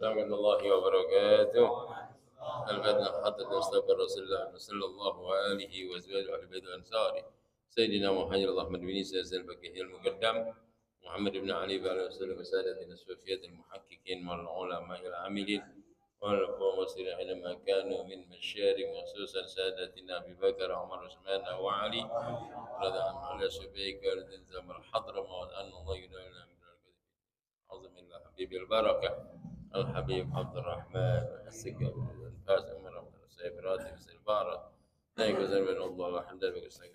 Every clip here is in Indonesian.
ورحمة الله وبركاته. البدن حضرة مصطفى رسول الله صلى الله عليه وأزواجه وأهل بيته وأنصاره سيدنا محمد اللهم بن سيد البكيه المقدم محمد بن علي وعلى وسلم وسادتنا الصوفية المحققين والعلماء العاملين والمفسرين حينما كانوا من مشارب خصوصا سادتنا أبي بكر وعمر وعثمان وعلي رضي الله على شبيك والتزام الحضرموت أن الله يدعونا من عظم الله حبيب البركة الحبيب عبد الرحمن السكر الفاز أمر سيف راتب سيفارة نايك وزر من الله وحمد لك سيف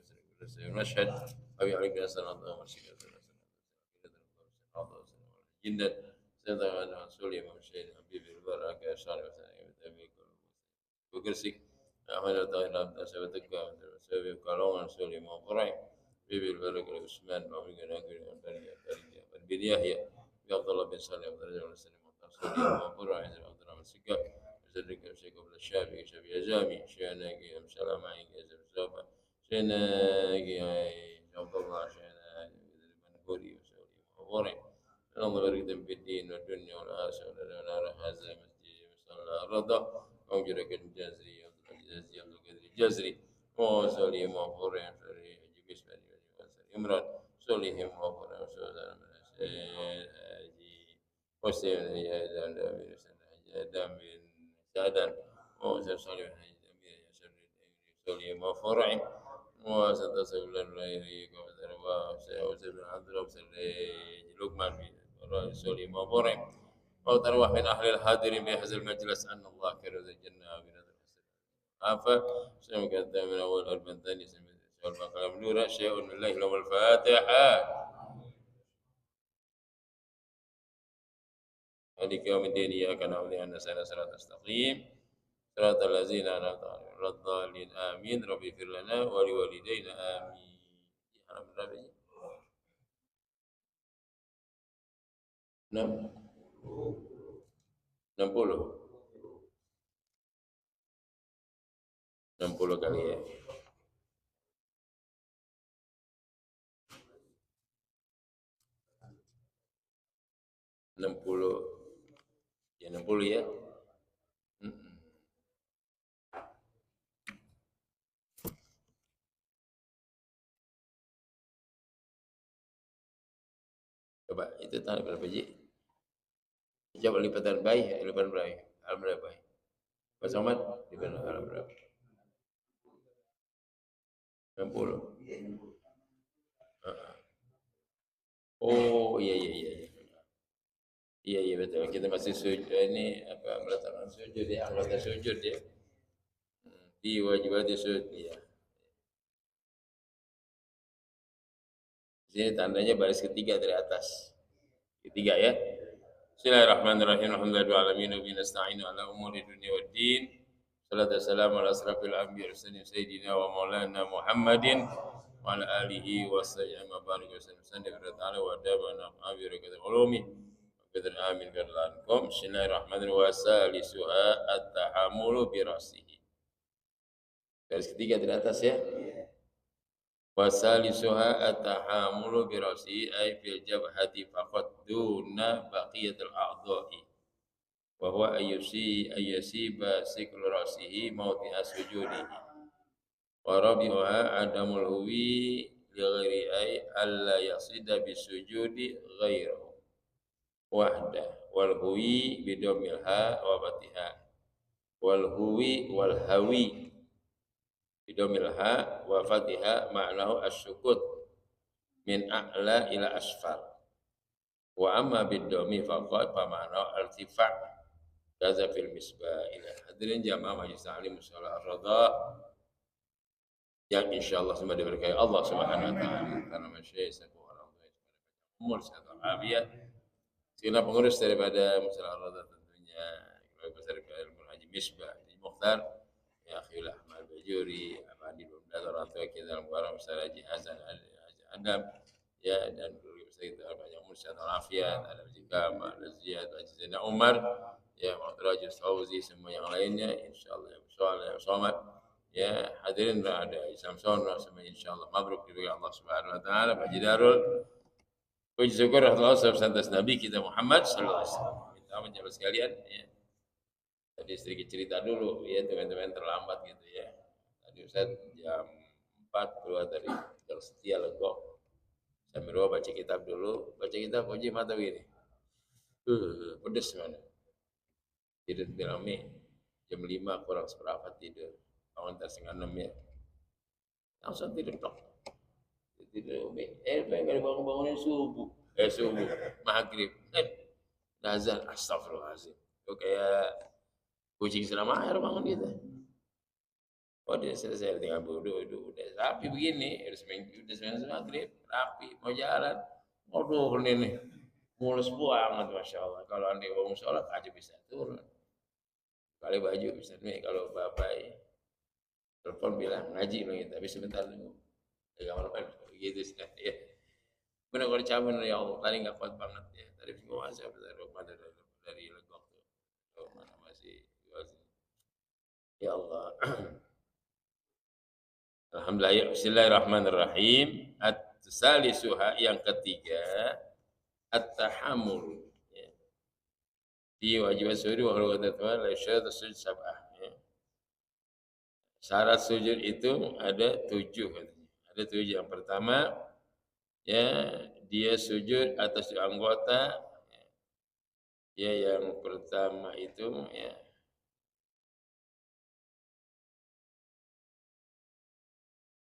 مشهد أبي عليك أسأل الله ومسيك جدا سيدنا أنا سولي ممشين حبيب البركة شارع وسلم وكرسي أحمد الله عبد سبتك سبب كلام سولي مقرأ حبيب البركة عثمان وعمرك ناكل البداية هي عبد الله بن سالم عبد الله بن سالم سوري وقرأ عز عبد الرحمن السكا يزرك شيخ قبل الشافعي شافعي أزامي شيناكي مسلم معي يزر زوبا شيناكي عبد الله شيناكي منقولي وسوري وقرأ اللهم بارك في الدين والدنيا والآخرة ولنا هذا مسجد مصلى الرضا أوجرك الجزري الجزري الجزري وسوري وقرأ سوري بسم الله إمران سوريهم وقرأ سوري وسلم يا دام سادا وسلم صالح سليم وفرع وستصل الليل وسلم عبد وسلم لقمان سليم وفرع وتروح من أهل الحاضر بهذا المجلس أن الله كرز الجنة بنظر عفا سمك من أول أربع ثاني سمك البقرة بلورة شيء من الله لهم الفاتحة مالك يوم الدين إياك نعبد وإياك نستعين صراط المستقيم صراط الذين أنعمت عليهم غير الضالين آمين رب اغفر لنا ولوالدينا آمين. Enam, 60 kali ya. Enam puluh ya. Coba itu tanggal berapa Ji? Coba lipatan bayi, lipatan berapa? Alam berapa? Pak Somad, lipatan alam berapa? 60. Oh iya. Iya betul. Kita masih sujud ini apa melaksanakan sujud ya, anggota sujud ya. Di wajibat sujud ya. Sini tandanya baris ketiga dari atas. Ketiga ya. Bismillahirrahmanirrahim. Alhamdulillahirabbil alamin wa nasta'inu ala umuri dunya waddin. Salatu wassalamu ala asrafil anbiya'i wa sayyidina wa maulana Muhammadin wa ala alihi wa sahbihi wa barik wa sallam wa adabana abi rakatul ulumi. Qadar amin karlankum. Bismillahirrahmanirrahim. Wa salisuha at-tahammulu bi ra'sihi. Garis ketiga dari atas ya. Wa salisuha at-tahammulu bi ra'sihi ay fil jabhati faqat duna baqiyatil a'dha'i. Wa huwa ayyasiba siklu ra'sihi mawdi'a sujudihi. Wa rabi'uha adamul huwi li ghairi ay alla yasida bisujudi ghairahu. Wahda wal huwi bidomil ha wa fatiha wal huwi wal hawi bidomil ha wa fatiha ma'nahu asyukut min a'la ila asfal wa amma bidomi faqat fa ma'nahu al-tifaq kaza fil misbah ila hadirin jamaah majlis ta'lim musyawarah ar-radha yang insyaallah semua diberkahi Allah Subhanahu wa taala karena masyayikh orang tua umur sehat walafiat. Sehingga pengurus daripada Musyawarah Ar-Radha tentunya Keluarga Besar Ilmu Haji Misbah Haji Mukhtar ya Akhil Ahmad Bajuri Abadi Bumdat orang tua kita dalam barang Besar Haji Hasan Haji Adam ya dan keluarga besar kita banyak umur sehat walafiat ada Haji Kamal ada Ziyad Haji Zainal Umar ya Muhammad Fauzi semua yang lainnya insyaallah yang soleh yang somad ya hadirin ada Samson semua insyaallah mabruk juga Allah Subhanahu wa taala Haji Darul. Puji syukur Allah atas Nabi kita Muhammad sallallahu alaihi wasallam. Minta jamaah sekalian ya. Tadi sedikit cerita dulu ya teman-teman terlambat gitu ya. Tadi Ustaz jam 4 keluar dari Gang Setia Legok. Sambil baca kitab dulu, baca kitab uji mata begini. Pedes mana. Tidur Umi jam 5 kurang seperempat tidur. Bangun setengah 6 ya. Langsung tidur tok. Tidur Umi. Pengen bangun-bangunin subuh. Subuh. Maghrib. Azan. Astagfirullahaladzim. Itu kayak kucing selama air bangun gitu. Oh dia selesai tinggal duduk udah rapi begini, udah seminggu maghrib, rapi mau jalan, waduh ini mulus banget masya Allah. Kalau anda mau sholat aja bisa turun, kali baju bisa nih kalau bapak telepon bilang ngaji loh gitu, tapi sebentar dulu, kamar apa gitu sih ya. Benar kalau cabut ya Allah, tadi nggak kuat banget ya, tadi semua saya dari Legok tuh, mana masih ya Allah. Alhamdulillah. Bismillahirrahmanirrahim. At-salisuha yang ketiga at-tahammul. Di wajib sujud wa kata la syarat sujud sab'ah. Syarat sujud itu ada 7 katanya. Ada 7. Yang pertama ya dia sujud atas anggota ya yang pertama itu ya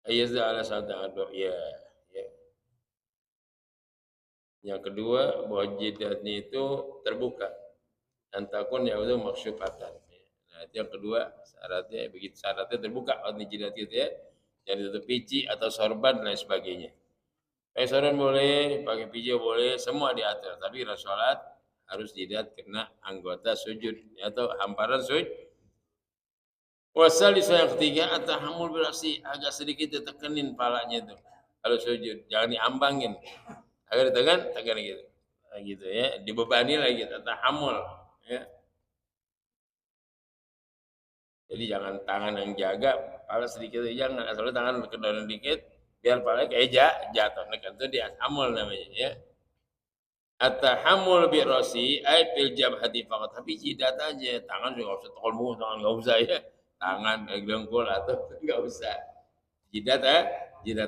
ayazda ala sadaqah ya. Yang kedua bahwa jidatnya itu terbuka dan takun ya itu maksyufatan. Nah itu yang kedua syaratnya begitu syaratnya terbuka arti jidat itu ya, yang ditutup pici atau sorban dan lain sebagainya. Pakai sorban boleh, pakai pici boleh, semua diatur. Tapi kalau sholat harus jidat kena anggota sujud atau hamparan sujud. Wasal yang ketiga at-tahammul berarti agak sedikit ditekenin palanya itu kalau sujud, jangan diambangin. Agar tekan gitu. Nah, gitu ya, dibebani lagi tahammul ya. Jadi jangan tangan yang jaga, pala sedikit jangan, asal tangan kedoran dikit biar pala kayak jatuh. Nah, itu dia tahammul namanya ya. At-tahammul bi rasi ay fil jabhati faqat. Tapi jidat aja, tangan juga enggak usah tokol muka, tangan enggak usah ya. Tangan dengkul atau enggak usah. Jidat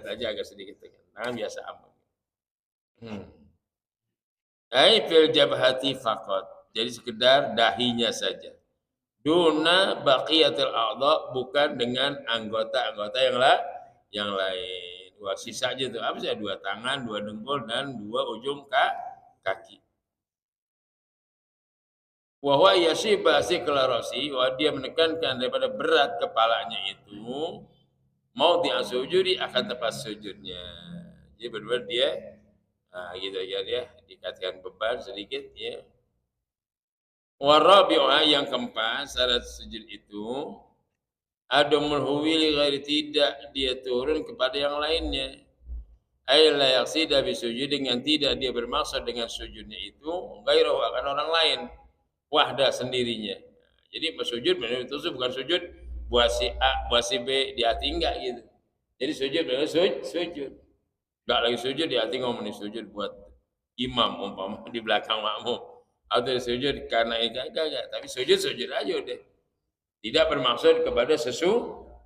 aja agak sedikit tekan. Tangan biasa aman. Ai fil jabhati faqat. Jadi sekedar dahinya saja. Duna baqiyatil a'dha, bukan dengan anggota-anggota yang lain. Wah, sisa aja tuh. Apa sih? 2 tangan, 2 dengkul dan 2 ujung kaki. Wa huwa yashiba sikla rasi, wa dia menekankan daripada berat kepalanya itu mau diasujudi akan tempat sujudnya. Jadi benar dia gitu aja ya, dikatakan beban sedikit ya. Warabi'ah yang keempat, syarat sujud itu adamul huwili ghairi, tidak dia turun kepada yang lainnya. Ay la yaqsida bi sujud, dengan tidak dia bermaksud dengan sujudnya itu ghairu akan orang lain, wahda sendirinya. Jadi bersujud benar itu bukan sujud buat si A, buat si B di hati enggak gitu. Jadi sujud benar sujud. Enggak lagi sujud di hati ngomongin sujud buat imam umpama di belakang makmum. Atau sujud karena enggak, tapi sujud aja udah. Tidak bermaksud kepada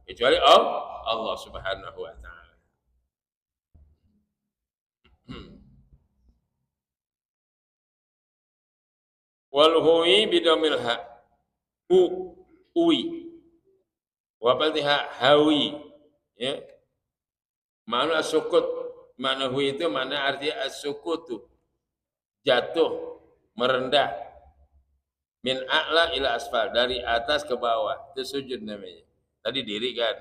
kecuali Allah Subhanahu wa taala. Wal huwi bidamil ha. Uwi. Wa fatha hawi. Ya. Mana sukut, mana huwi itu mana artinya as-sukutu. Jatuh, merendah, min a'la ila asfal, dari atas ke bawah, itu sujud namanya. Tadi diri kan,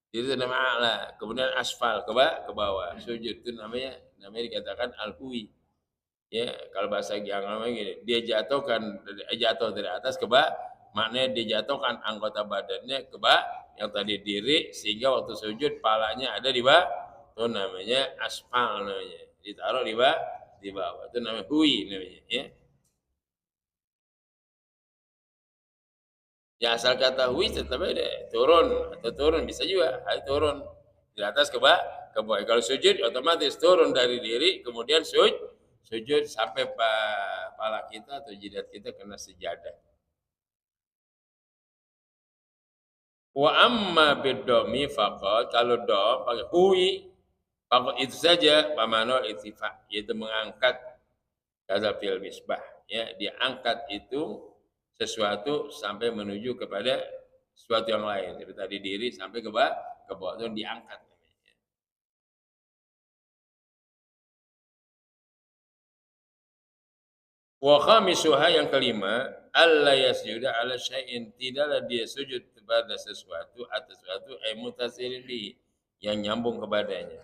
diri itu namanya a'la, kemudian asfal ke bawah, sujud itu namanya dikatakan al-huwi. Ya, kalau bahasa agama gini, dia jatuh dari atas ke bawah, maknanya dia jatuhkan anggota badannya ke bawah, yang tadi diri, sehingga waktu sujud palanya ada di bawah, itu namanya asfal namanya, ditaruh di bawah, itu namanya huwi namanya ya. Ya asal kata huwi tetap ada turun bisa juga, turun dari atas ke bawah. Kalau sujud otomatis turun dari diri kemudian sujud sujud sampai kepala kita atau jidat kita kena sejadah. Wa amma bidomi faqat, kalau dom pakai hui faqat itu saja pamanul ittifa, yaitu mengangkat kata fil misbah, ya, diangkat itu sesuatu sampai menuju kepada sesuatu yang lain. Seperti tadi diri sampai ke bawah itu diangkat. Wa khamisuha, yang kelima, alla yasjuda ala syai'in, tidaklah dia sujud kepada sesuatu atas sesuatu ay mutasilin bi, yang nyambung kepadanya.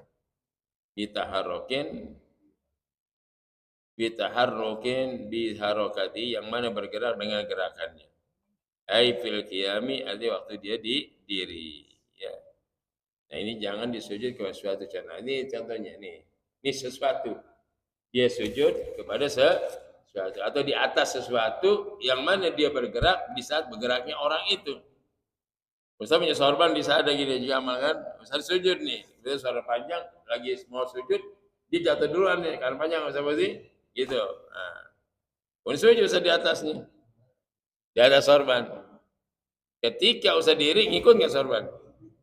Bitaharrokin biharokati, yang mana bergerak dengan gerakannya. Ay fil qiyami, artinya waktu dia di diri, ya. Nah, ini jangan disujud kepada sesuatu. Nah, ini contohnya nih. Ini sesuatu. Dia sujud kepada sesuatu atau di atas sesuatu yang mana dia bergerak di saat bergeraknya orang itu. Ustaz punya sorban di saat ada gini juga amalkan. Ustaz sujud nih, dia sorban panjang lagi mau sujud, dia jatuh duluan nih karena panjang Ustaz sih, gitu. Nah, pun sujud Ustaz di atasnya, di atas sorban. Ketika Ustaz diri ngikut nggak sorban?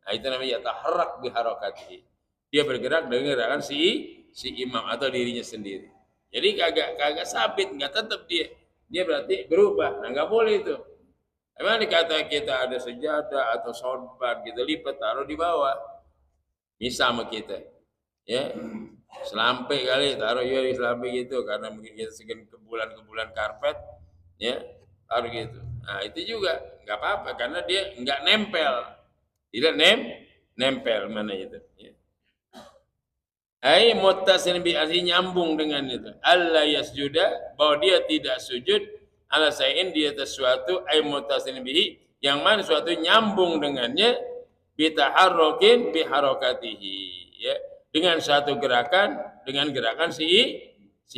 Nah, itu namanya taharrak biharokati. Dia bergerak dengan gerakan si imam atau dirinya sendiri. Jadi kagak sabit, nggak tetap dia berarti berubah. Nah, nggak boleh itu. Emang dikata kita ada sejadah atau sorban kita lipat taruh di bawah, bisa sama kita, ya, selampe kali taruh ya di selampe gitu, karena mungkin kita segan kebulan karpet, ya, taruh gitu. Nah, itu juga nggak apa-apa karena dia nggak nempel, tidak nempel mana itu. Ya. Ai muttasil bi, artinya nyambung dengan itu. Allah yasjuda, bahwa dia tidak sujud ala sayin, dia sesuatu ai muttasil bihi, yang mana suatu nyambung dengannya, bitaharrokin biharokatihi, ya, dengan satu gerakan, dengan gerakan si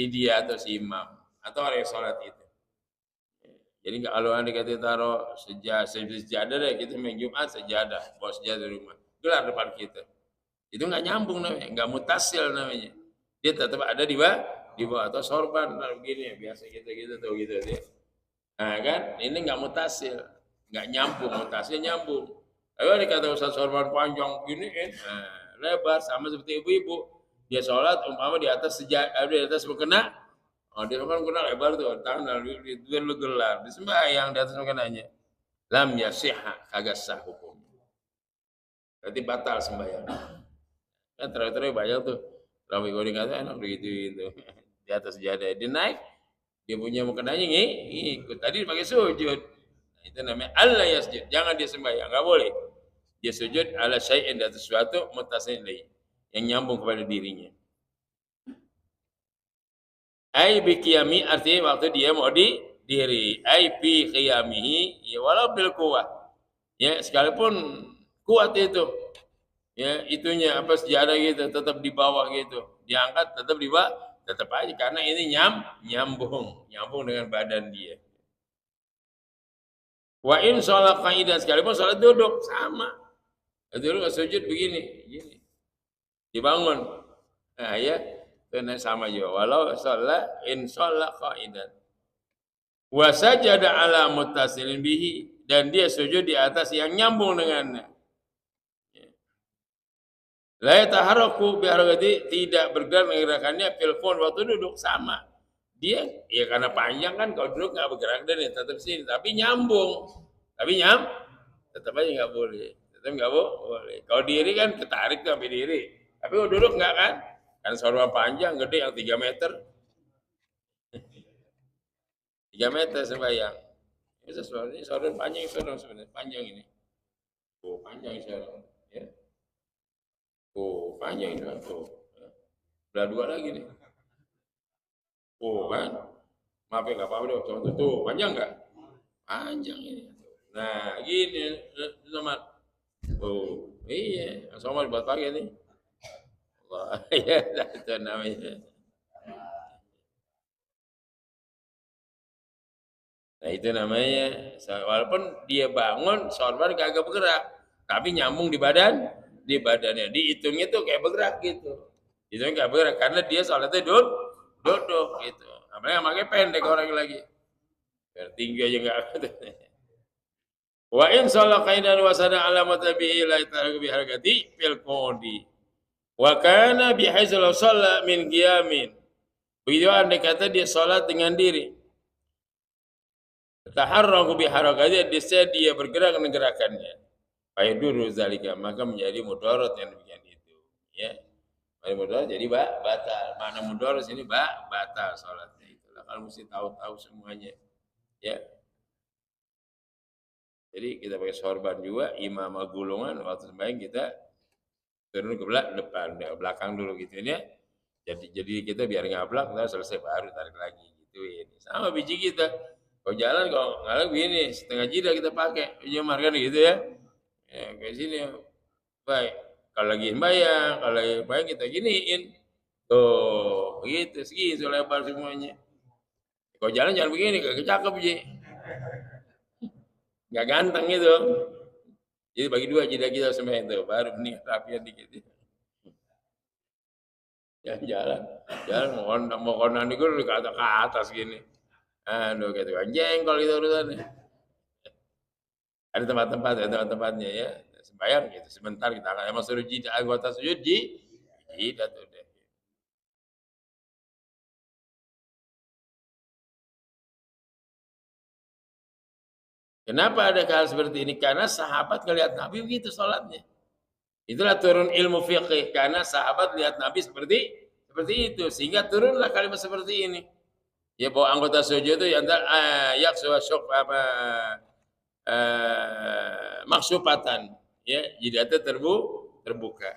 dia atau si imam atau orang yang sholat itu. Jadi kalau anda kata taruh sejadah deh, kita main Jumat sejadah, bawa sejadah di rumah, gelar depan kita. Itu nggak nyambung namanya, nggak mutasil namanya. Dia tetap ada di bawah atau sorban begini, biasa gitu tuh gitu dia. Nah kan, ini nggak mutasil, nggak nyambung, mutasil nyambung. Ayo dikata Ustaz sorban panjang gini kan, lebar sama seperti ibu-ibu. Dia sholat umpama di atas sejadah, di atas mukena, di rumah mukena lebar tuh, tangan dia lu gelar, di sembahyang di atas mukenanya. Lam yasihha, kagak sah hukum. Berarti batal sembahyang. Kan terakhir banyak tuh ramai goreng kata enak begitu itu di atas sejadah dia naik, dia punya mukenanya ngikut tadi pakai sujud. Nah, itu namanya Allah yasjud, jangan dia sembahyang, nggak boleh dia sujud ala syai'in, di atas sesuatu muttasil yang nyambung kepada dirinya. Ai bi qiyami, artinya waktu dia mau di diri, ai bi qiyamihi, ya walau bil quwwah, ya sekalipun kuat itu, ya itunya apa sejadah gitu tetap di bawah gitu, diangkat tetap di bawah, tetap aja karena ini nyambung dengan badan dia. Wa in sholat qaidah, sekalipun sholat duduk sama, duduk sujud begini dibangun, nah ya itu sama juga walau sholat in sholat qaidah wa sajada ala muttasilin bihi, dan dia sujud di atas yang nyambung dengannya. La yataharraku biharakati, tidak bergerak menggerakkannya filfon waktu duduk sama. Dia ya karena panjang kan, kalau duduk nggak bergerak dan tetap sini, tapi nyambung. Tetap aja nggak boleh. Tetap nggak boleh. Kalau diri kan ketarik sampai diri. Tapi kalau duduk nggak kan? Kan sorban panjang gede yang 3 meter. 3 meter sembahyang. Ini sorban panjang, sebenarnya panjang ini. Oh, panjang sorban. Ya. Oh, panjang ini, tuh. Belah 2 lagi nih. Oh, kan. Maaf ya, nggak apa-apa dong. Contoh tuh, panjang nggak? Panjang ini. Nah, gini, Somad. Oh, iya. Somad buat pakai nih. Wah, ya, itu namanya. Nah, itu namanya, walaupun dia bangun, sorban kagak bergerak, tapi nyambung di badannya, dihitungnya tuh kayak bergerak gitu. Itu nggak bergerak karena dia sholatnya duduk gitu. Apalagi yang pakai pendek orang lagi. Biar tinggi aja enggak. Wa in shalla qaidan wa sana alamat bihi la ta'agu bi harakati fil qodi. Wa kana bi haitsu law shalla min qiyamin. Begitu andai kata dia salat dengan diri. Taharraku bi harakati dia bergerak dengan gerakannya. Fayaduru zalika maka menjadi mudarat yang demikian itu. Ya. Mudarat jadi batal. Mana mudarat sini batal salatnya itu. Kalau mesti tahu-tahu semuanya. Ya. Jadi kita pakai sorban juga, imam gulungan waktu sembahyang kita turun ke depan, belakang dulu gitu ya. Jadi kita biar ngablak, kita selesai baru tarik lagi gitu ini. Sama biji kita. Kalau jalan kalau ngalah begini, setengah jida kita pakai, jemar kan gitu ya. Ya kayak sini baik. Kalau lagi sembahyang, kalau lagi sembahyang kita giniin. Tuh, begitu segini selebar semuanya. Kalau jalan jangan begini, kagak cakep ji. Nggak ganteng gitu. Jadi bagi dua jeda kita sembahyang itu, baru nih rapian dikit. Ya jalan, mau konan itu ke atas gini. Aduh gitu kan jengkol itu urusannya. Ada tempat-tempat, ada tempat-tempatnya ya. Sembahyang gitu, sebentar kita akan emang suruh jida anggota sujud jida tuh deh. Kenapa ada hal seperti ini? Karena sahabat ngelihat Nabi begitu sholatnya. Itulah turun ilmu fiqih karena sahabat lihat Nabi seperti itu sehingga turunlah kalimat seperti ini. Ya bahwa anggota sujud itu yang yaksu syuk apa maksupatan ya jidatnya terbuka.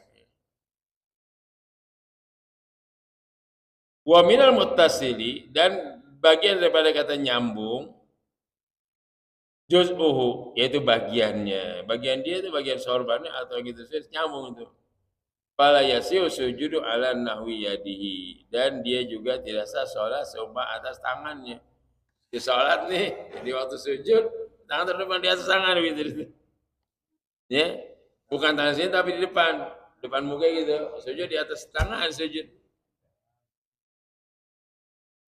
Wa minal muttasili dan bagian daripada kata nyambung juz'uhu yaitu bagiannya. Bagian dia itu bagian sorbannya atau gitu nyambung itu. Fala yasiu sujudu ala nahwi yadihi dan dia juga tidak sah sholat seumpama atas tangannya. Di sholat nih, di waktu sujud tangan terdepan di atas tangan gitu. Ya, bukan tangan sini tapi di depan muka gitu. Sujud di atas tangan sujud.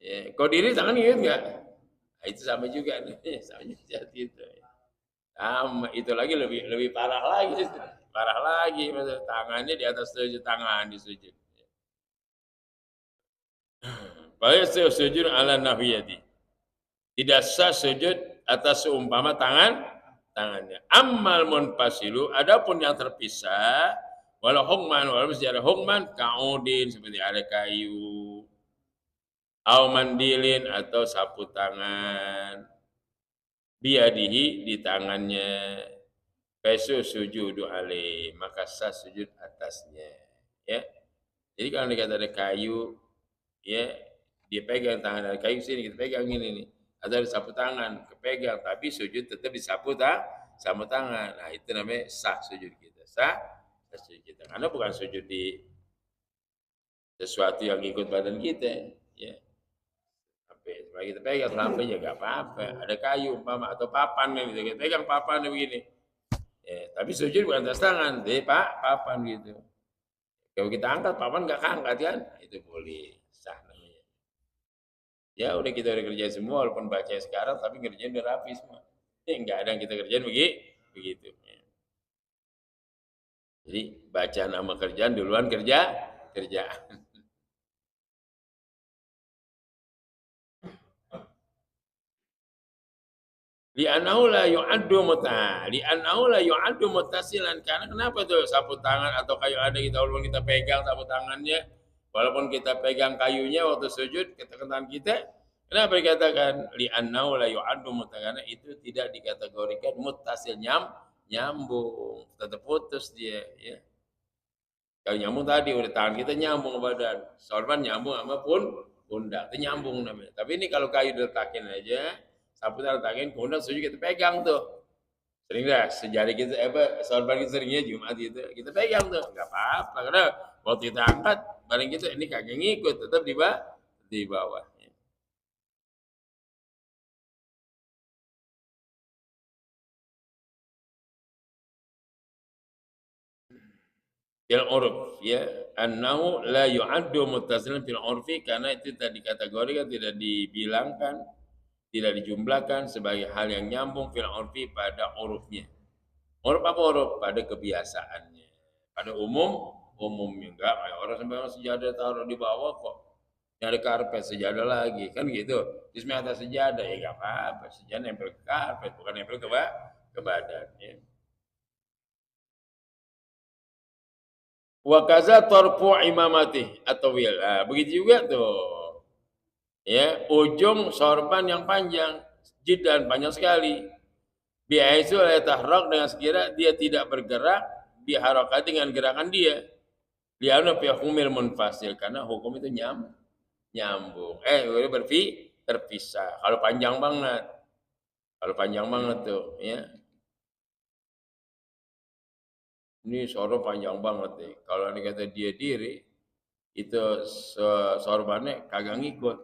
Ya, kau diri tangan ingat nggak? Nah, itu sama juga nih, sama juga gitu. Sama, itu lagi lebih parah lagi, parah lagi. Tangannya di atas sujud, tangan di sujud. Baik sujud ala nahwiyati. Tidak sah sujud atas seumpama tangannya. Ammal munfasilu, adapun yang terpisah, walau hukman, walau secara hukman, kaudin seperti ada kayu, au mandilin atau sapu tangan, biadihi di tangannya, pesu sujudu alaih, maka sah sujud atasnya. Ya, jadi kalau dikata ada kayu, ya dia pegang tangan ada kayu sini kita pegang ini nih atau ada sapu tangan kepegang tapi sujud tetap disapu sapu tangan, nah itu namanya sah sujud kita sah sujud kita karena bukan sujud di sesuatu yang ikut badan kita ya sampai kita pegang sampai ya nggak apa-apa ada kayu umpama atau papan kan gitu kita pegang papan begini ya, tapi sujud bukan atas tangan deh papan gitu kalau kita angkat papan nggak angkat kan itu boleh sah. Ya udah kita udah kerjain semua walaupun baca sekarang tapi ngerjain udah rapi semua. Enggak ada yang kita kerjain begitu. Jadi baca nama kerjaan duluan kerjaan. Li'annahu la yu'addu muttasilan karena kenapa tuh sapu tangan atau kayu ada kita walaupun kita pegang sapu tangannya walaupun kita pegang kayunya waktu sujud kita tangan kita kenapa dikatakan li'annahu la yu'addu karena itu tidak dikategorikan muttasil nyambung tetap putus dia ya kalau nyambung tadi udah tangan kita nyambung ke badan sorban nyambung sama pundak itu nyambung namanya tapi ini kalau kayu diletakin aja sapu letakin pundak sujud kita pegang tuh sering dah sejari kita sorban kita seringnya Jumat gitu kita pegang tuh nggak apa-apa karena waktu kita angkat bareng kita ini kagak ngikut tetap di bawah. fil urf ya, annahu la yu'addu muttasilan fil urfi, karena itu tadi dikategorikan tidak dibilangkan, tidak dijumlahkan sebagai hal yang nyambung fil urfi pada urufnya. Uruf apa uruf? Pada kebiasaannya. Pada umumnya enggak kayak orang sembahyang sejadah taruh di bawah kok. Nyari karpet sejadah lagi kan gitu. Terus atas sejadah ya enggak apa-apa. Sejadah nempel ke karpet bukan nempel ke badan ya. Wa kaza tarfu imamati atau wil. Nah, begitu juga tuh. Ya, ujung sorban yang panjang, jidan panjang sekali. Biaisu la tahrok, dengan sekira dia tidak bergerak biharokat dengan gerakan dia. Lianu fi hukumil munfasil, karena hukum itu nyambung. Udah terpisah. Kalau panjang banget. Kalau panjang banget tuh, ya. Ini sorban panjang banget nih. Kalau ini kata dia diri, itu sorbannya kagak ngikut.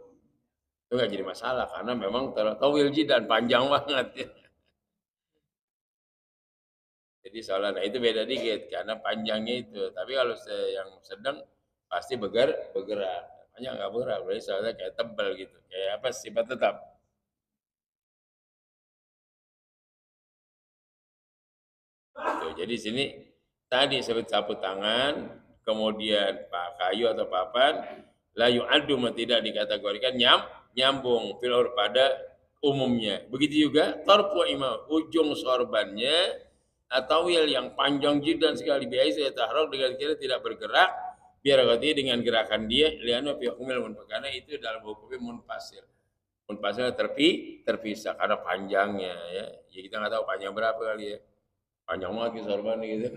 Itu nggak jadi masalah karena memang tawil jidan panjang banget ya. Jadi soalnya nah itu beda dikit karena panjangnya itu. Tapi kalau yang sedang pasti bergerak. Panjang nggak bergerak, berarti soalnya kayak tebal gitu. Kayak apa sifat tetap. Gitu. Jadi sini tadi sebut sapu tangan, kemudian kayu atau papan, layu adu tidak dikategorikan nyambung filor pada umumnya. Begitu juga torpu imam, ujung sorbannya atau wil yang panjang jidan sekali biasa saya taruh dengan kira tidak bergerak biar ganti dengan gerakan dia liano fi hukmil karena itu dalam hukumnya munfasil. Munfasil terpisah karena panjangnya ya. Ya kita nggak tahu panjang berapa kali ya. Panjang banget ki sorban gitu.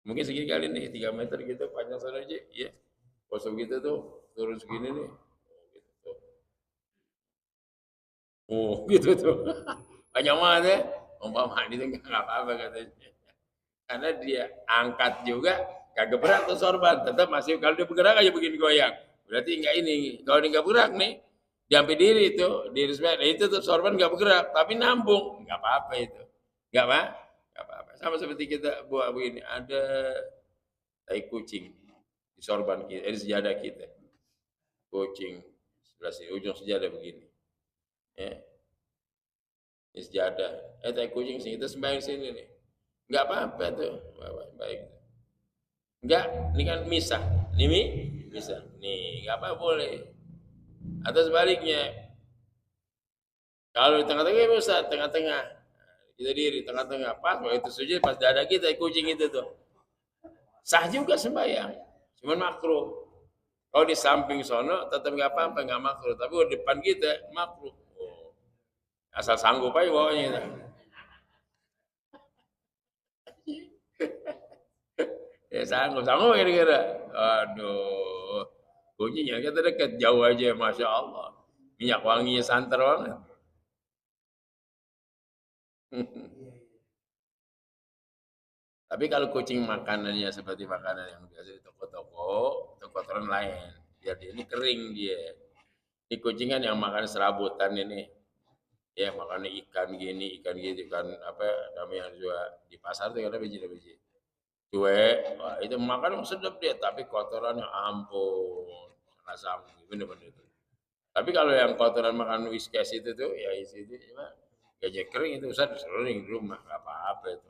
Mungkin segini kali nih 3 meter gitu panjang sana aja ya. Kosong gitu tuh turun segini nih. Oh gitu tuh. Panjang banget ya. Umpama itu nggak apa-apa katanya. Karena dia angkat juga kagak berat tuh sorban. Tetap masih kalau dia bergerak aja begini goyang. Berarti enggak ini. Kalau dia enggak bergerak nih, diambil diri itu, diri sebenarnya itu tuh sorban enggak bergerak, tapi nambung. Enggak apa-apa itu. Enggak apa? Enggak apa-apa. Sama seperti kita buat begini, ada tai kucing di sorban kita, di sejadah kita. Kucing sebelah sini, ujung sejadah begini. Ya, di sejadah. Tai kucing sini, kita sembahyang sini nih. Enggak apa-apa tuh. Baik. Enggak, ini kan misah. Ini misah. Nih, enggak apa boleh. Atau sebaliknya, kalau di tengah-tengah misah, tengah-tengah. Kita diri tengah-tengah. Pas waktu itu sujud pas dada kita kucing itu tuh. Sah juga sembahyang. Cuman makruh. Kalau di samping sono tetap enggak apa-apa, enggak makruh. Tapi di depan kita makruh. Oh. Asal sanggup aja bawanya. Ya sanggup kira-kira. Aduh. Kuncinya kita dekat jauh aja, masya Allah. Minyak wanginya santer banget. Tapi kalau kucing makanannya seperti makanan yang biasa di toko-toko, itu kotoran lain. Biar dia ini kering dia. Ini kucing kan yang makan serabutan ini. Ya makan ikan gini, ikan gitu, ikan apa namanya juga di pasar tuh karena biji-biji. Cuek, wah itu makan sedap dia, tapi kotorannya ampun. Nggak sanggup, bener-bener itu. Tapi kalau yang kotoran makan whiskas itu tuh, ya isi itu cuma gajah kering itu usah disering di rumah, nggak apa-apa itu.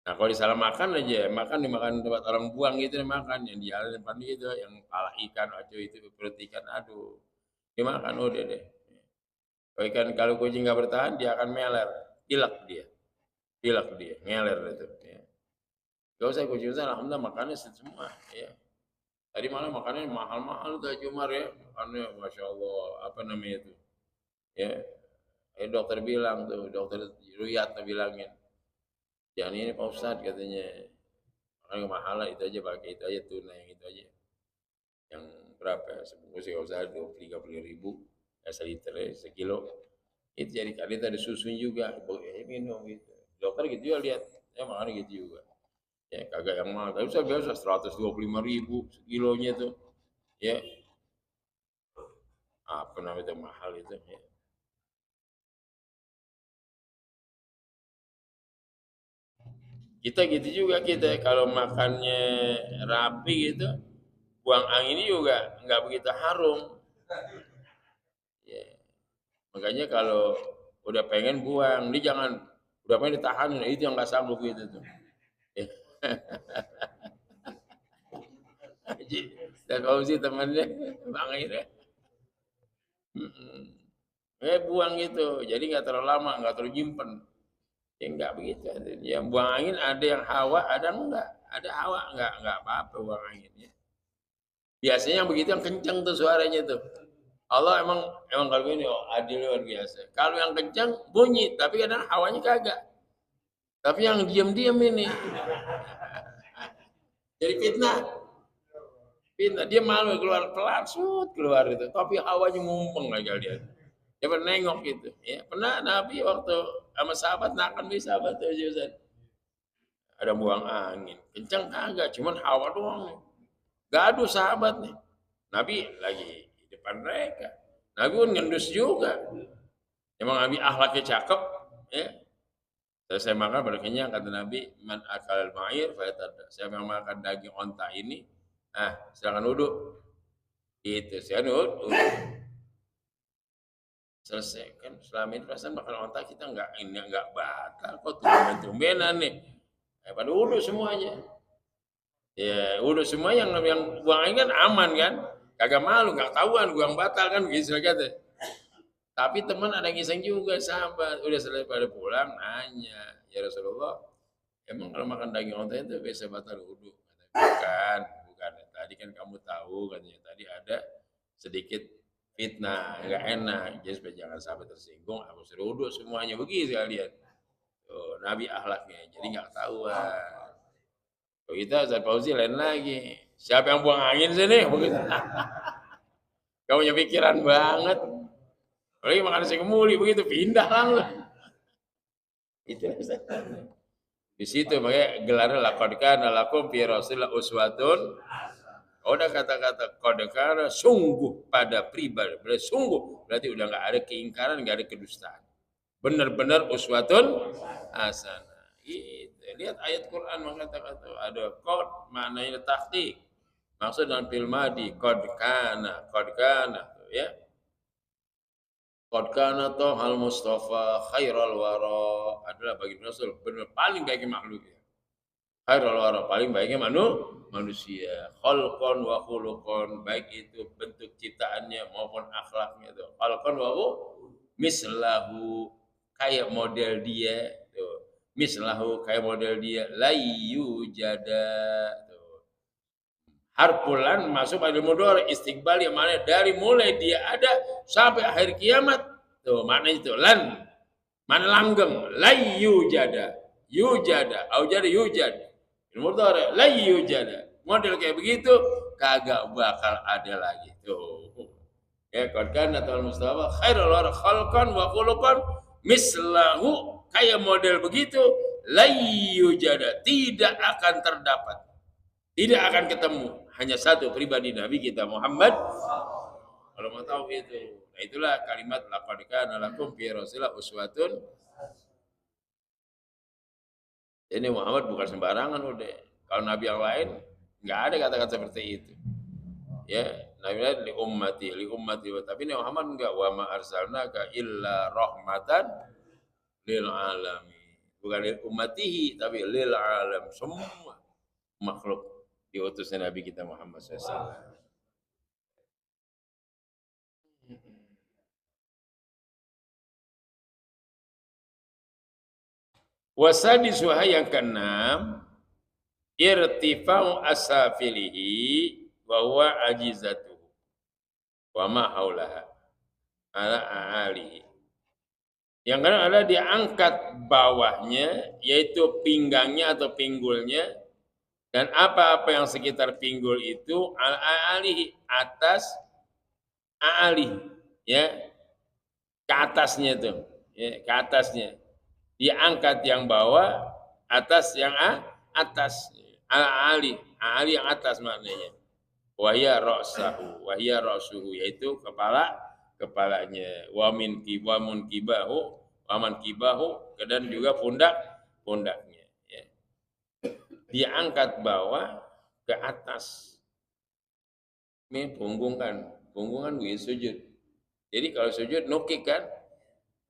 Nah kalau disalah makan aja, makan dimakan tempat orang buang gitu makan, yang di jalan depan gitu, yang pala ikan, aduh itu perut ikan, aduh. Dimakan udah deh. Kalau ikan kalau kucing nggak bertahan, dia akan meler, pilek dia, ngeler itu. Ya. Gak usah kucing usah, alhamdulillah makannya semua. Ya. Tadi malah makannya mahal-mahal tuh Cumar ya, makannya masya Allah, apa namanya itu, ya. Dokter bilang tuh, dokter Ruyat tuh bilangin, jangan ini Pak Ustadz katanya, makanya mahal lah itu aja pakai itu aja tuna yang itu aja, yang berapa ya, sebungkus ya usah 20-30 ribu, ya seliter ya, sekilo, itu jadi kali itu ada susunya juga, minum gitu, dokter gitu juga lihat, ya makanya gitu juga, ya kagak yang mahal, tapi saya biasa 125 ribu sekilonya tuh, ya apa namanya itu mahal itu, ya. Kita gitu juga kita kalau makannya rapi gitu, buang anginnya juga nggak begitu harum. Ya. Makanya kalau udah pengen buang, dia jangan udah pengen ditahan, itu yang nggak sanggup gitu tuh. Ya. Dan Fauzi temannya Bang Ira, buang gitu, jadi nggak terlalu lama, nggak terlalu nyimpen. Ya nggak begitu. Yang buang angin ada yang hawa, ada enggak. Ada hawa enggak apa-apa buang anginnya. Biasanya yang begitu yang kencang tuh suaranya tuh. Allah emang kalau ini adil luar biasa. Kalau yang kencang bunyi, tapi kadang hawanya kagak. Tapi yang diam-diam ini jadi fitnah. Fitnah dia malu keluar pelan keluar itu, tapi hawanya ngumpeng aja dia. Dia pernah nengok gitu, ya. Pernah Nabi waktu sama sahabat nakan bisa sahabat tuh Ustaz. Ada buang angin, kencang kagak, cuman hawa doang nih. Gaduh sahabat nih. Nabi lagi di depan mereka. Nabi pun ngendus juga. Emang Nabi akhlaknya cakep, ya. Selesai makan baru kenyang kata Nabi, man akal ma'ir fayatada. Siapa yang makan daging onta ini, silakan duduk. Itu saya duduk. Selesai kan selama ini perasaan makan onta kita enggak batal kok tumben-tumbenan nih. Pada duduk semuanya. Ya, udah semua yang buang angin kan aman kan, kagak malu, nggak tahuan gua yang batal kan gitu kata. Tapi teman ada yang iseng juga sahabat, udah selesai pada pulang nanya, ya Rasulullah, emang kalau makan daging onta itu biasa batal wudhu? Bukan. Tadi kan kamu tahu katanya tadi ada sedikit fitnah, nggak enak, jadi supaya jangan sampai tersinggung, aku suruh wudhu semuanya begitu kalian. Tuh, Nabi akhlaknya, jadi nggak tahuan. Kalau kita Ustaz Fauzi lain lagi. Siapa yang buang angin sini? Begitu. Kamu punya pikiran banget. Apalagi makan nasi kemuli begitu pindah langsung. Itu Ustaz. Di situ makanya gelarnya laqad kana lakum fi rasulillah uswatun. Udah kata-kata qad kana sungguh pada pribadi. Berarti sungguh berarti udah enggak ada keingkaran, enggak ada kedustaan. Benar-benar uswatun hasanah. Itu. Lihat ayat Quran mengatakan ada qad maknanya tahqiq. Maksud dalam fil madi qad kana ya. Qad kana al Mustafa khairal wara adalah bagi Rasul benar paling baik makhluk ya. Khairal wara paling baiknya manusia. Khalqan wa khuluqan baik itu bentuk ciptaannya maupun akhlaknya itu. Khalqan wa mislahu kayak model dia tuh. Mislahu kayak model dia layu jada tuh. Harfulan masuk pada mudhari istiqbal yang mana dari mulai dia ada sampai akhir kiamat tuh maknanya itu lan mana langgeng layu jada yujada au jadi yujad mudhari layu jada model kayak begitu kagak bakal ada lagi tuh ya qad atau Mustafa khairul wara khalqan wa khuluqan mislahu kayak model begitu layu jada tidak akan terdapat tidak akan ketemu hanya satu pribadi Nabi kita Muhammad. Kalau mau tahu itu, nah itulah kalimat laqad kana lakum fi rasulillah uswatun. Ini Muhammad bukan sembarangan udah. Kalau Nabi yang lain nggak ada kata-kata seperti itu. Ya, Nabi li ummati. Tapi ini Muhammad enggak wa ma arsalnaka illa rahmatan lil alamin. Bukan lil ummatihi tapi lil alam semua makhluk diutusnya Nabi kita Muhammad SAW. Wasadis wahai yang keenam, irtifa'u asafilihi wa huwa ajizatuhu wa ma haulaha ala alihi. Yang keenam adalah diangkat bawahnya, yaitu pinggangnya atau pinggulnya, dan apa-apa yang sekitar pinggul itu alihi atas alih ya ke atasnya tuh ya, ke atasnya diangkat yang bawah atas yang atas alih yang atas maknanya wahya ra'suhu yaitu kepalanya wamin kibahu dan juga pundaknya ya. diangkat bawah ke atas. Ini punggung kan begitu sujud. Jadi kalau sujud nukik kan,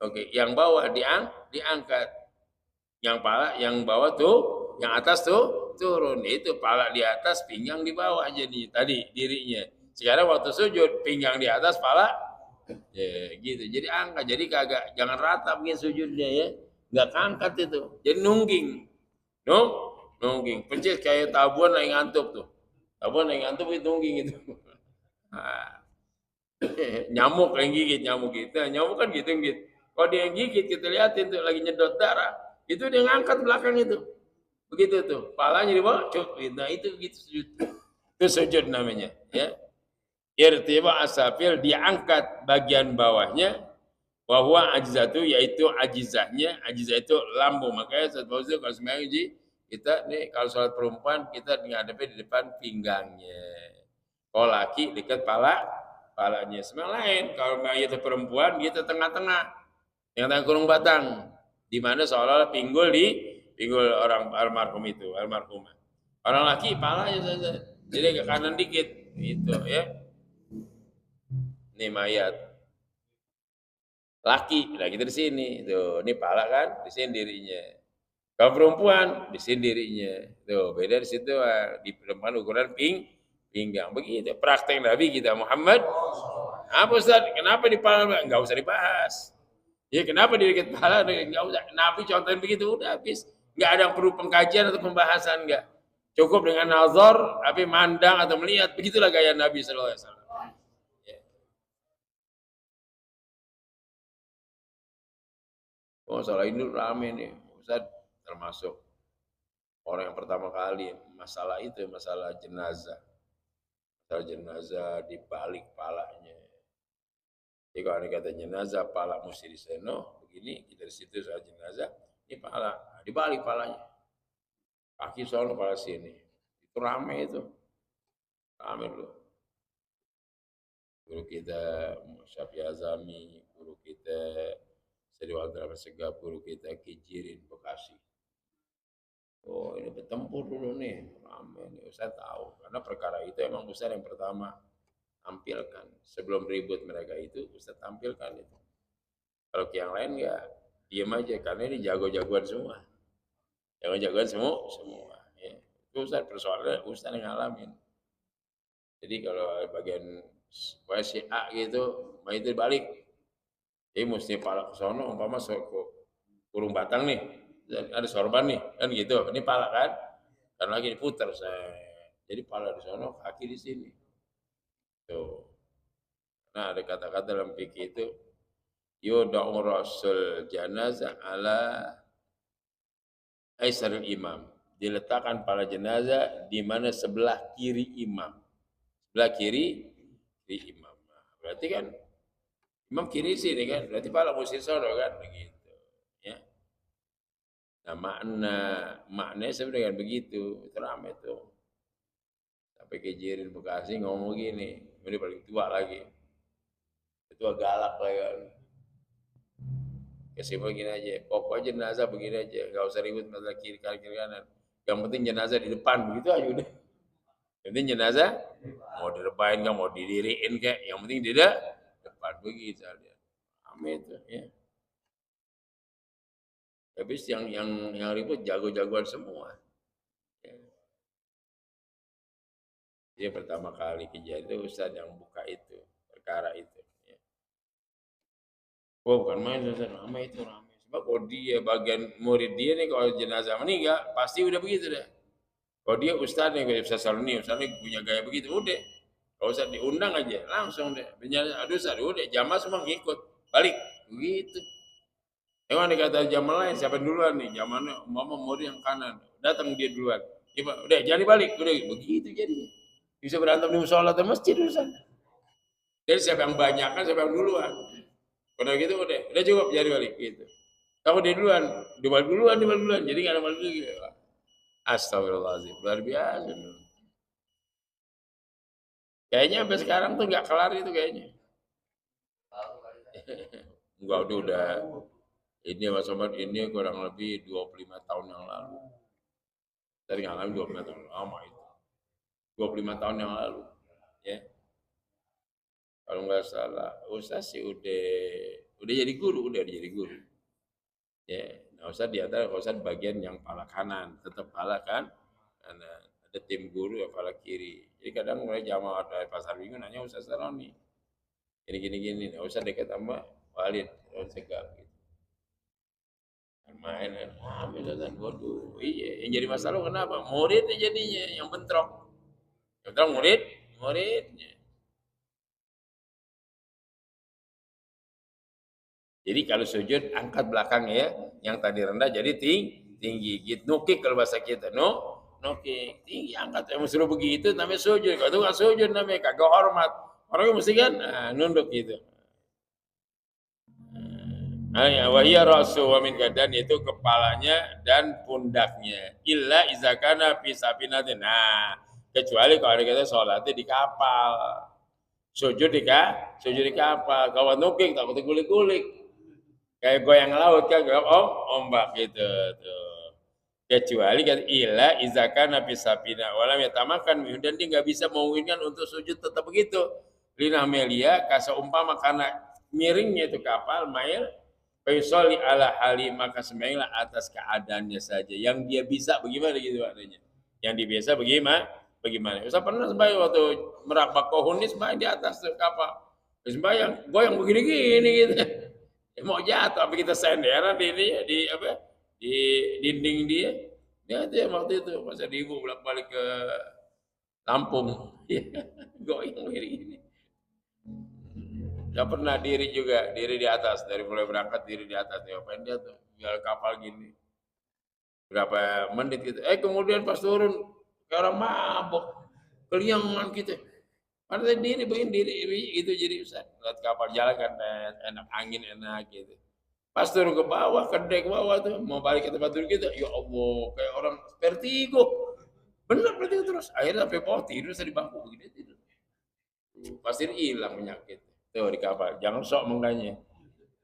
oke, yang bawah diangkat, yang bawah tuh, yang atas tuh turun. Itu pala di atas, pinggang di bawah jadi tadi dirinya. Sekarang waktu sujud pinggang di atas, pala ya gitu. Jadi angkat, jadi kagak jangan rata bikin sujudnya ya. Nggak angkat itu. Jadi nungging. Nung, nungging. Percis kayak tabuan lagi ngantuk tuh. Tabuan lagi ngantuk itu nungging itu. Nah, nyamuk yang gigit nyamuk gitu. Nah, nyamuk kan gitu. Kalau dia yang gigit kita liatin tuh lagi nyedot darah, itu dia ngangkat belakang itu. Begitu tuh, palanya di bawah, cuk. Nah, itu gitu sujud. Itu sujud namanya, ya. Irtiba asafil diangkat bagian bawahnya, bahwa ajizatu yaitu ajizahnya, ajizah itu lambung. Makanya saat itu kalau sembahyang kita nih kalau sholat perempuan kita ngadepin di depan pinggangnya. Kalau laki dekat palanya. Semua lain. Kalau mayat perempuan kita tengah-tengah, tengah-tengah kurung batang, di mana seolah-olah pinggul orang almarhum itu, almarhumah. Orang laki palanya saja, jadi ke kanan dikit, gitu ya. Ini mayat laki, nah kita di sini, tuh, ini pala kan, di sini dirinya. Kalau perempuan, di sini dirinya, tuh beda di situ, di perempuan ukuran pinggang, begitu. Praktek Nabi kita Muhammad. Apa Ustaz? Kenapa di pala? Enggak usah dibahas. Ya kenapa di dekat pala? Enggak usah. Nabi contohin begitu, udah habis. Enggak ada yang perlu pengkajian atau pembahasan, enggak. Cukup dengan nazar, tapi mandang atau melihat, begitulah gaya Nabi sallallahu alaihi wasallam. Ya. Oh, soal ini rame nih. Ustaz termasuk orang yang pertama kali masalah itu, masalah jenazah. Masalah jenazah dibalik palanya. Jadi kalau ada kata jenazah, pala mesti diseno, begini, kita di situ soal jenazah, ini pala, dibalik palanya. Kaki soal kepala sini. Itu rame itu. Rame loh. Guru kita Syafi Azami, guru kita Sediwal Drama Segap, guru kita Kijirin Bekasi. Oh ini bertempur dulu nih, rame nih. Ustaz tahu, karena perkara itu emang Ustaz yang pertama tampilkan. Sebelum ribut mereka itu, Ustaz tampilkan itu. Kalau yang lain ya diam aja, karena ini jago-jagoan semua. Jago-jagoan semua. Ya. Itu Ustaz persoalannya, Ustaz yang ngalamin. Jadi kalau bagian si A gitu, mau itu balik. Jadi mesti pala ke sono, umpama kurung batang nih, ada sorban nih, kan gitu. Ini pala kan, karena lagi diputar saya. Jadi pala di sono, kaki di sini. Tuh. Nah ada kata-kata dalam fikih itu, yudau rasul janazah ala aisaril imam. Diletakkan pala jenazah di mana sebelah kiri imam. Sebelah kiri imam. Nah, berarti kan imam kiri sini kan, berarti pala mesti sono kan, begitu. Ya. Nah maknanya sebenarnya begitu, itu ramai tuh. Sampai kejirin Bekasi ngomong gini, ini paling tua lagi. Ketua galak lah kan. Kesimpulan gini aja, pokoknya jenazah begini aja, nggak usah ribut masalah kiri kanan. Yang penting jenazah di depan, begitu aja udah. Yang penting jenazah mau direbahin nggak, mau didiriin kayak, yang penting di depan begitu aja. Amin itu ya. Habis yang ribut jago-jagoan semua. Ya. Dia pertama kali kejadian itu Ustaz yang buka itu perkara itu. Ya. Oh bukan main Ustaz, ramai itu ramai. Sebab kalau dia bagian murid dia nih kalau jenazah meninggal pasti udah begitu deh. Kalau dia Ustaz nih kayak Ustaz Salni, Ustaz nih punya gaya begitu udah. Kalau Ustaz diundang aja langsung deh. Aduh Ustaz udah jamaah semua ngikut balik begitu. Emang dikata jamaah lain siapa duluan nih? Jamaahnya mama murid yang kanan datang dia duluan. Udah jangan balik udah begitu jadinya. Bisa berantem di musola atau masjid urusan. Jadi siapa yang banyak kan siapa yang duluan. Kalau gitu udah cukup jadi balik gitu. Kamu dia duluan, duluan. Jadi nggak ada balik lagi. Astagfirullahaladzim, luar biasa. Kayaknya sampai sekarang tuh nggak kelar itu kayaknya. Enggak udah. Ini Mas Somad ini kurang lebih 25 tahun yang lalu. Saya ngalamin 25 tahun lama itu. 25 tahun yang lalu. Ya. Kalau nggak salah, Ustaz sih udah jadi guru, udah jadi guru. Ya, nah Ustaz di antara Ustaz bagian yang pala kanan, tetap pala kan. Karena ada tim guru yang pala kiri. Jadi kadang mulai jamaah dari pasar minggu nanya Ustaz Saroni. Gini. Nah, Ustaz dekat sama Walid, Segal gitu. Main kan, misalkan waduh, iya. Yang jadi masalah kenapa? Muridnya jadinya yang bentrok. Yang bentrok muridnya. Jadi kalau sujud angkat belakang ya, yang tadi rendah jadi tinggi. Gitu. Nukik kalau bahasa kita, nukik tinggi angkat. Yang suruh begitu namanya sujud. Kalau itu nggak sujud namanya kagak hormat. Orangnya mesti kan nunduk gitu. Wahia rasu wa min gadan itu kepalanya dan pundaknya. Illa izakana fi sapinatin. Nah, kecuali kalau ada kata sholatnya di kapal. Sujud di kapal. Kalau nukik takut gulik-gulik. Kayak goyang laut kan, ombak gitu tuh. Kecuali kan illa izakana fi sapina walam yatamakan dan dia nggak bisa memungkinkan untuk sujud tetap begitu. Lina melia kasa umpama karena miringnya itu kapal mail Faisali ala hali maka sembahyanglah atas keadaannya saja. Yang dia bisa bagaimana gitu adanya. Yang dia biasa bagaimana. Saya pernah sembahyang waktu Merak Bakauheni sembahyang di atas tuh kapal. Sembahyang goyang begini-gini gitu. Ya, mau jatuh apa kita senderan di apa? Di dinding dia. Ya itu yang waktu itu masa ibu bolak-balik ke Lampung. Goyang begini. Gak pernah diri juga, diri di atas. Dari mulai berangkat diri di atas. Ngapain dia tuh? Jual kapal gini. Berapa menit gitu. Kemudian pas turun, kayak orang mabok. Keliangan gitu. Padahal diri, begini diri. Itu jadi Ustaz. Lihat kapal jalan kan enak, angin enak gitu. Pas turun ke bawah, kedai ke bawah tuh. Mau balik ke tempat duduk gitu. Ya Allah, kayak orang vertigo. Bener vertigo terus. Akhirnya sampai bawah tidur, saya di bangku. Begini tidur. Pasti hilang penyakit. Tuh di kapal, jangan sok mengganya.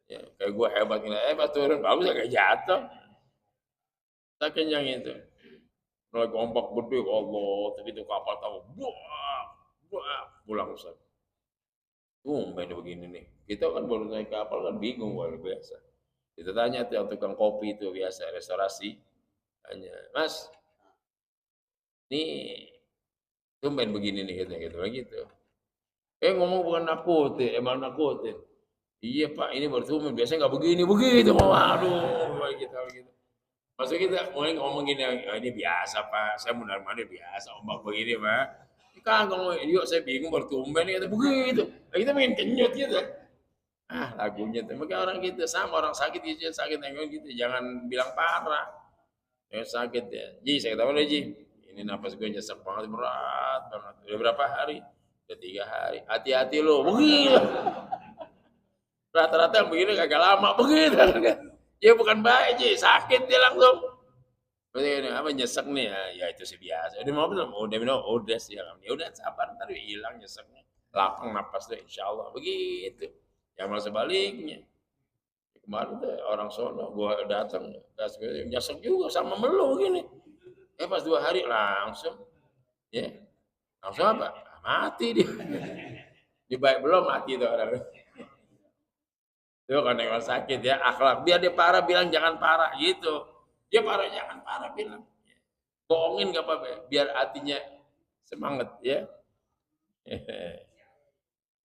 Ya, kayak gue hebat gini, pas turun bagus kayak jatuh. Tak kenyang itu. Mulai ombak gede, Allah, begitu kapal tahu, buah, pulang Ustaz. Main begini nih. Kita kan baru naik kapal kan bingung luar biasa. Kita tanya tuh yang tukang kopi itu biasa restorasi, tanya, Mas, ini main begini nih gitu. Ngomong bukan nakutin, emang nakutin. Iya Pak, ini baru biasanya nggak begini, begitu. Waduh, gitu. Maksud kita mulai ngomong gini, ini biasa Pak, saya benar-benar biasa, ombak begini Pak. Kagak ngomong, yuk saya bingung bertumben, kata begitu. Nah, kita main kenyut gitu. Lagunya tuh, makanya orang gitu, sama orang sakit gitu, sakit gitu, jangan bilang parah. Yang sakit ya, Ji, saya ketawa Ji, ini napas gue nyesek banget, berat banget. Udah berapa hari? Udah 3 hari. Hati-hati lo, begitu. Rata-rata yang begini kagak lama begitu. Ya bukan baik sih, sakit dia langsung. Berarti apa nyesek nih ya itu sih biasa. Udah mau belum? Udah minum, udah sih ya udah sabar ntar hilang nyeseknya. Lapang napas deh insyaallah begitu. Yang malah sebaliknya. Kemarin tuh orang sono gua datang nyesek juga sama melu gini. Pas 2 hari langsung ya. Langsung apa? Mati dia. Dibaik belum mati tuh orang. Itu kan yang sakit ya, akhlak. Biar dia parah bilang jangan parah gitu. Dia parah jangan parah bilang. Bohongin gak apa-apa, biar hatinya semangat ya.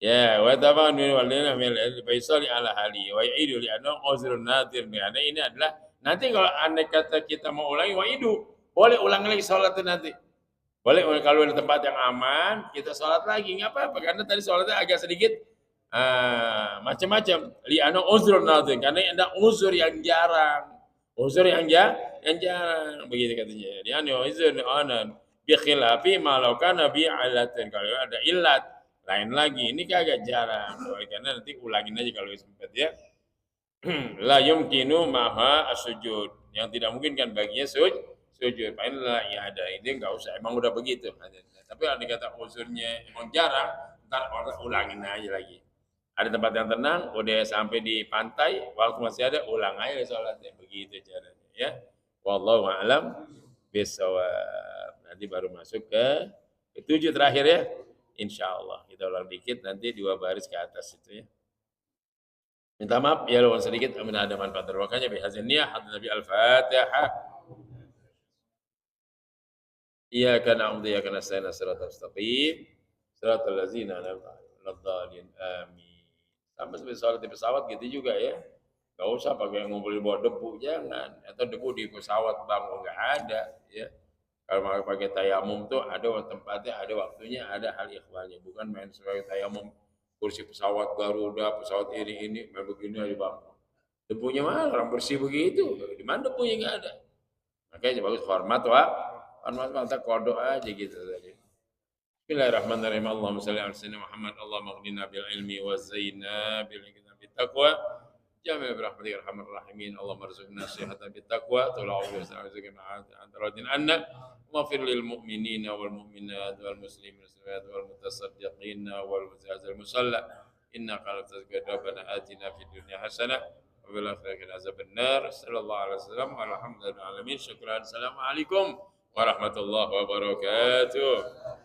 Ya, wa taman min walina min al-faisali ala hali wa ya'idu li annahu uzrun nadir. Karena ini adalah nanti kalau andai kata kita mau ulangi wa idu, boleh ulang lagi sholat nanti. Boleh kalau di tempat yang aman, kita sholat lagi nggak apa-apa karena tadi sholatnya agak sedikit macam-macam li ana uzrun nadir karena ada uzur yang jarang begitu katanya dia ana uzur ana bi khilafi ma law kana bi alatin kalau ada illat lain lagi ini kagak jarang karena nanti ulangin aja kalau sempat ya la yumkinu maha asujud yang tidak mungkin kan baginya sujud paling lah ya ada ini enggak usah emang udah begitu tapi ada kata uzurnya emang jarang ntar ulangin aja lagi. Ada tempat yang tenang, udah sampai di pantai, waktu masih ada, ulang aja sholatnya. Begitu caranya. Ya. Wallahu a'lam. bisawab. Nanti baru masuk ke ketujuh terakhir ya. Insya Allah. Kita ulang dikit nanti 2 baris ke atas itu ya. Minta maaf ya lawan sedikit, amin ada manfaat terwakanya bihazin niyah hadis Nabi Al-Fatihah. Iyyaka na'budu wa iyyaka nasta'in shiratal mustaqim shiratal ladzina an'amta 'alaihim amin. Sama seperti sholat di pesawat gitu juga ya. Gak usah pakai ngumpul bawa debu, jangan. Atau debu di pesawat bang, nggak ada ya. Kalau mau pakai tayamum tuh ada tempatnya, ada waktunya, ada hal ikhwalnya. Bukan main sebagai tayamum kursi pesawat Garuda, pesawat ini main begini aja bang. Debunya mana orang bersih begitu? Di mana debunya nggak ada? Makanya bagus hormat wa, hormat mata kodok aja gitu tadi. Bismillahirrahmanirrahim. Allahumma shalli ala sayyidina Muhammad. Allahumma aghnina bil ilmi wa zayyinna bil hikmati bit taqwa. Jami' bi rahmatika arhamar rahimin. Allahumma arzuqna sihhatan bit taqwa. Tola'u bi sa'atika anta radin anna. Waghfir lil mu'minina wal mu'minat wal muslimin wal mutasaddiqin wal mutazil musalla. Innaka la tazkiru rabbana atina fid dunya hasanah wa fil akhirati azaban nar. Sallallahu alaihi wasallam. Alhamdulillahi alamin. Syukran. Assalamualaikum warahmatullahi wabarakatuh.